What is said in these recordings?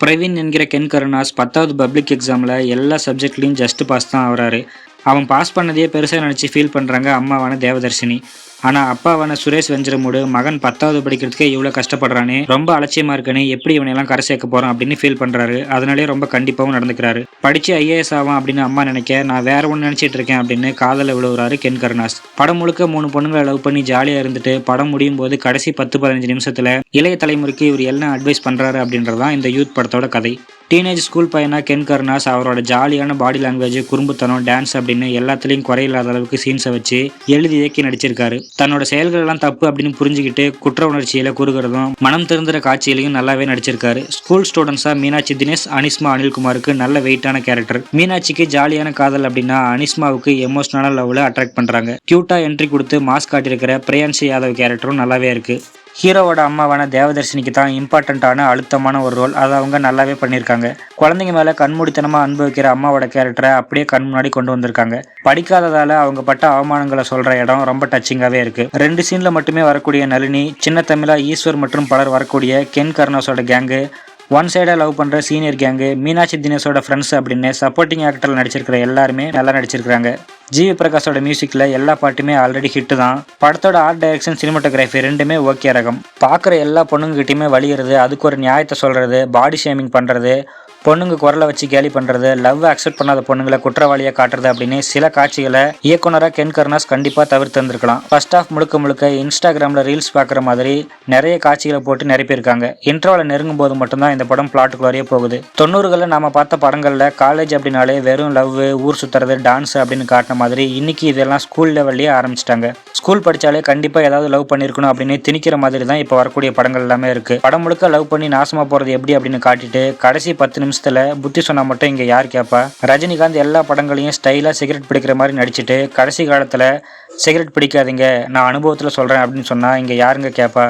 பிரவீன் என்கிற கென் கருணாஸ் 10வது பப்ளிக் எக்ஸாமில் எல்லா சப்ஜெக்ட்லையும் ஜஸ்ட் பாஸ் தான் ஆகுறாரு. அவன் பாஸ் பண்ணதையே பெருசாக நினச்சி ஃபீல் பண்ணுறாங்க அம்மாவான தேவதர்ஷினி. ஆனால் அப்பாவான சுரேஷ் வெஞ்சரமூடு மகன் 10வது படிக்கிறதுக்கே இவ்வளோ கஷ்டப்படுறானே, ரொம்ப அலட்சியமாக இருக்கனே, எப்படி இவனையெல்லாம் கரை சேர்க்க போகிறான் அப்படின்னு ஃபீல் பண்ணுறாரு. அதனாலே ரொம்ப கண்டிப்பாகவும் நடந்துக்கிறாரு. படித்து ஐஏஎஸ் ஆவான் அப்படின்னு அம்மா நினைக்க, நான் வேற ஒன்று நினச்சிட்டு இருக்கேன் அப்படின்னு காதலில் விழுவுறாரு கென் கருணாஸ். படம் முழுக்க 3 பொண்ணுங்களை லவ் பண்ணி ஜாலியாக இருந்துட்டு படம் முடியும் போது கடைசி 10-15 நிமிஷத்தில் இளைய தலைமுறைக்கு இவர் என்ன அட்வைஸ் பண்ணுறாரு அப்படின்றதான் இந்த யூத் படத்தோட கதை. டீனேஜ் ஸ்கூல் பையனா கென் கருணாஸ் அவரோட ஜாலியான பாடி லாங்குவேஜ், குறும்புத்தனம், டான்ஸ் அப்படின்னு எல்லாத்துலேயும் குறையில்லாத அளவுக்கு சீன்ஸை வச்சு எழுதி இயக்கி நடிச்சிருக்காரு. தன்னோட செயல்கள் எல்லாம் தப்பு அப்படின்னு புரிஞ்சுக்கிட்டு குற்ற உணர்ச்சியில கூறுகிறதும் மனம் திருந்துற காட்சியிலையும் நல்லாவே நடிச்சிருக்காரு. ஸ்கூல் ஸ்டூடெண்ட்ஸா மீனாட்சி தினேஷ், அனிஸ்மா அனில்குமாருக்கு நல்ல வெயிட்டான கேரக்டர். மீனாட்சிக்கு ஜாலியான காதல் அப்படின்னா அனிஸ்மாவுக்கு எமோஷனலான லவ்ல அட்ராக்ட் பண்றாங்க. கியூட்டா என்ட்ரி கொடுத்து மாஸ் காட்டியிருக்கிற பிரியான்சி யாதவ் கேரக்டரும் நல்லாவே இருக்கு. ஹீரோவோட அம்மாவான தேவதர்ஷினிக்கு தான் இம்பார்ட்டண்ட்டான அழுத்தமான ஒரு ரோல். அதை அவங்க நல்லாவே பண்ணியிருக்காங்க. குழந்தைங்க மேலே கண்மூடித்தனமாக அனுபவிக்கிற அம்மாவோட கேரக்டரை அப்படியே கண் முன்னாடி கொண்டு வந்திருக்காங்க. படிக்காததால் அவங்க பட்ட அவமானங்களை சொல்கிற இடம் ரொம்ப டச்சிங்காகவே இருக்குது. 2 சீனில் மட்டுமே வரக்கூடிய நளினி, சின்ன தமிழா, ஈஸ்வர் மற்றும் பலர் வரக்கூடிய கென் கருணாஸோட கேங்கு, ஒன் சைடாக லவ் பண்ணுற சீனியர் கேங்கு, மீனாட்சி தினேஷோட ஃப்ரெண்ட்ஸ் அப்படின்னு சப்போர்ட்டிங் ஆக்டரில் நடிச்சிருக்கிற எல்லாருமே நல்லா நடிச்சிருக்காங்க. ஜிவி பிரகாஷோட மியூசிக்கில் எல்லா பாட்டுமே ஆல்ரெடி ஹிட்டு தான். படத்தோட ஆர்ட் டைரக்ஷன், சினிமாட்டோகிராஃபி ரெண்டுமே ஓகே ரகம். பார்க்குற எல்லா பொண்ணுங்ககிட்டையுமே வலியுறது, அதுக்கு ஒரு நியாயத்தை சொல்கிறது, பாடி ஷேமிங் பண்ணுறது, பொண்ணுங்க குரலை வச்சு கேலி பண்ணுறது, லவ் அக்செப்ட் பண்ணாத பொண்ணுங்களை குற்றவாளியாக காட்டுறது அப்படின்னு சில காட்சிகளை இயக்குனராக கென் கருணாஸ் கண்டிப்பாக தவிர்த்து வந்திருக்கலாம். ஃபர்ஸ்ட் ஆஃப் முழுக்க இன்ஸ்டாகிராமில் ரீல்ஸ் பார்க்குற மாதிரி நிறைய காட்சிகளை போட்டு நிரப்பியிருக்காங்க. இன்ட்ரோவில் நெருங்கும் போது மட்டும்தான் இந்த படம் பிளாட்டுக்குள்ளே போகுது. 90களில் நாம் பார்த்த படங்களில் காலேஜ் அப்படின்னாலே வெறும் லவ், ஊர் சுற்றுறது, டான்ஸ் அப்படின்னு காட்டின மாதிரி இன்னைக்கு இதெல்லாம் ஸ்கூல் லெவல்லையே ஆரம்பிச்சிட்டாங்க. ஸ்கூல் படித்தாலே கண்டிப்பாக ஏதாவது லவ் பண்ணியிருக்கணும் அப்படின்னு திணிக்கிற மாதிரி தான் இப்போ வரக்கூடிய படங்கள் எல்லாமே இருக்குது. படம் முழுக்க லவ் பண்ணி நாசமாக போகிறது எப்படி அப்படின்னு காட்டிட்டு கடைசி 10 நிமிஷத்துல புத்தி சொன்னா மட்டும் இங்க யார் கேப்பா? ரஜினிகாந்த் எல்லா படங்களையும் ஸ்டைலா சிகரெட் பிடிக்கிற மாதிரி நடிச்சுட்டு கடைசி காலத்துல சிகரெட் பிடிக்காதீங்க, நான் அனுபவத்துல சொல்றேன் அப்படின்னு சொன்னா இங்க யாருங்க கேப்பா?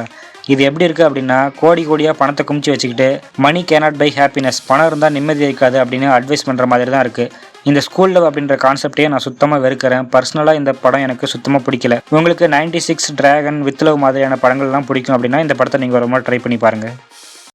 இது எப்படி இருக்கு அப்படின்னா, கோடியா பணத்தை குமிச்சு வச்சுக்கிட்டு மணி கேனாட் பை ஹாப்பினஸ், பணம் இருந்தால் நிம்மதி இருக்காது அப்படின்னு அட்வைஸ் பண்ற மாதிரி தான் இருக்கு. இந்த ஸ்கூல் லவ் அப்படின்ற கான்செப்டே நான் சுத்தமாக வெறுக்கிறேன். பர்சனலாக இந்த படம் எனக்கு சுத்தமாக பிடிக்கல. உங்களுக்கு 96 டிராகன், வித் லவ் மாதிரியான படங்கள்லாம் பிடிக்கும் அப்படின்னா இந்த படத்தை நீங்கள் ரொம்ப ட்ரை பண்ணி பாருங்கள்.